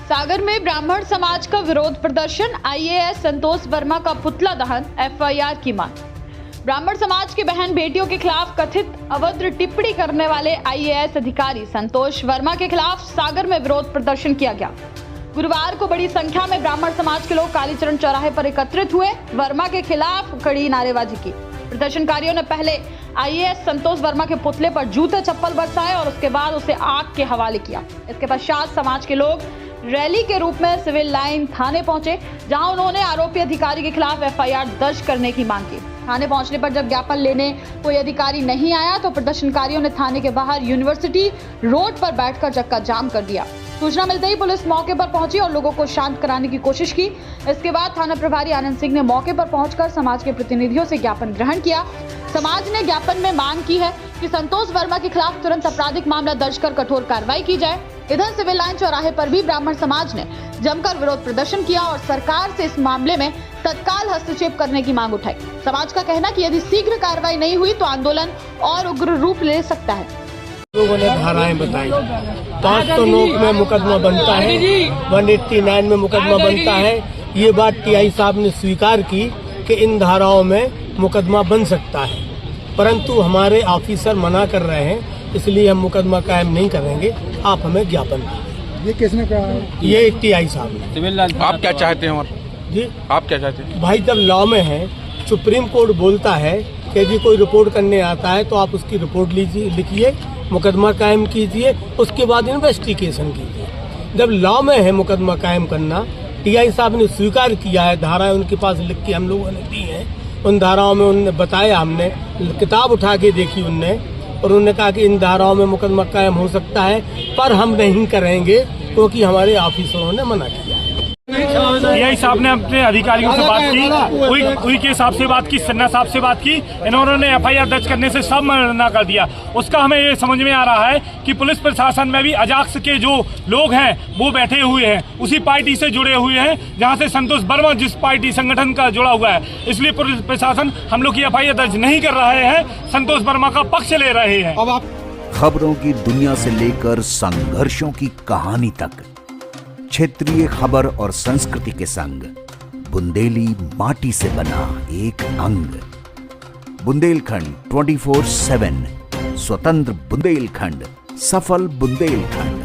सागर में ब्राह्मण समाज का विरोध प्रदर्शन, आईएएस संतोष वर्मा का पुतला दहन, एफआईआर की मांग। ब्राह्मण समाज की बहन बेटियों के खिलाफ कथित अभद्र टिप्पणी करने वाले आईएएस अधिकारी संतोष वर्मा के खिलाफ सागर में विरोध प्रदर्शन किया गया। गुरुवार को बड़ी संख्या में ब्राह्मण समाज के लोग कालीचरण चौराहे पर एकत्रित हुए, वर्मा के खिलाफ कड़ी नारेबाजी की। प्रदर्शनकारियों ने पहले आईएएस संतोष वर्मा के पुतले पर जूते चप्पल बरसाए और उसके बाद उसे आग के हवाले किया। इसके पश्चात समाज के लोग रैली के रूप में सिविल लाइन थाने पहुंचे, जहां उन्होंने आरोपी अधिकारी के खिलाफ एफआईआर दर्ज करने की मांग की। थाने पहुंचने पर जब ज्ञापन लेने कोई अधिकारी नहीं आया तो प्रदर्शनकारियों ने थाने के बाहर यूनिवर्सिटी रोड पर बैठकर चक्का जाम कर दिया। सूचना मिलते ही पुलिस मौके पर पहुंची और लोगों को शांत कराने की कोशिश की। इसके बाद थाना प्रभारी आनंद सिंह ने मौके पर पहुंचकर समाज के प्रतिनिधियों से ज्ञापन ग्रहण किया। समाज ने ज्ञापन में मांग की है कि संतोष वर्मा के खिलाफ तुरंत आपराधिक मामला दर्ज कर कठोर कार्रवाई की जाए। इधर सिविल लाइन चौराहे पर भी ब्राह्मण समाज ने जमकर विरोध प्रदर्शन किया और सरकार से इस मामले में तत्काल हस्तक्षेप करने की मांग उठाई। समाज का कहना कि यदि शीघ्र कार्रवाई नहीं हुई तो आंदोलन और उग्र रूप ले सकता है। लोगों ने धाराएं बताई, 509 में मुकदमा बनता है, 189 में मुकदमा बनता है। ये बात टीआई साहब ने स्वीकार की कि इन धाराओं में मुकदमा बन सकता है, परंतु हमारे ऑफिसर मना कर रहे हैं, इसलिए हम मुकदमा कायम नहीं करेंगे। आप हमें ज्ञापन दें। ये किसने कहा है? ये टीआई साहब ने। सिविल लाइन आप क्या चाहते हैं? और जी आप क्या चाहते हैं? भाई, जब लॉ में है, सुप्रीम कोर्ट बोलता है कि यदि कोई रिपोर्ट करने आता है तो आप उसकी रिपोर्ट लीजिए, लिखिए, मुकदमा कायम कीजिए, उसके बाद इन्वेस्टिगेशन कीजिए। जब लॉ में है मुकदमा कायम करना, टीआई साहब ने स्वीकार किया है, धाराएं उनके पास लिख के हम लोगों ने दी हैं। उन धाराओं में उन्होंने बताया, हमने किताब उठा के देखी उनने, और उन्होंने कहा कि इन धाराओं में मुकदमा कायम हो सकता है, पर हम नहीं करेंगे क्योंकि हमारे ऑफिसरों ने मना किया है। टीआई साहब ने अपने अधिकारियों से बात की, उई के साहब से बात की, सन्ना साहब से बात की, इन्होंने एफआईआर दर्ज करने से सब मना कर दिया। उसका हमें ये समझ में आ रहा है कि पुलिस प्रशासन में भी अजाक्स के जो लोग हैं वो बैठे हुए हैं, उसी पार्टी से जुड़े हुए हैं जहां से संतोष वर्मा जिस पार्टी संगठन का जुड़ा हुआ है। इसलिए पुलिस प्रशासन हम लोग की एफआईआर दर्ज नहीं कर रहे हैं, संतोष वर्मा का पक्ष ले रहे हैं। अब आप खबरों की दुनिया से लेकर संघर्षों की कहानी तक, क्षेत्रीय खबर और संस्कृति के संग बुंदेली माटी से बना एक अंग। बुंदेलखंड 24/7, स्वतंत्र बुंदेलखंड, सफल बुंदेलखंड।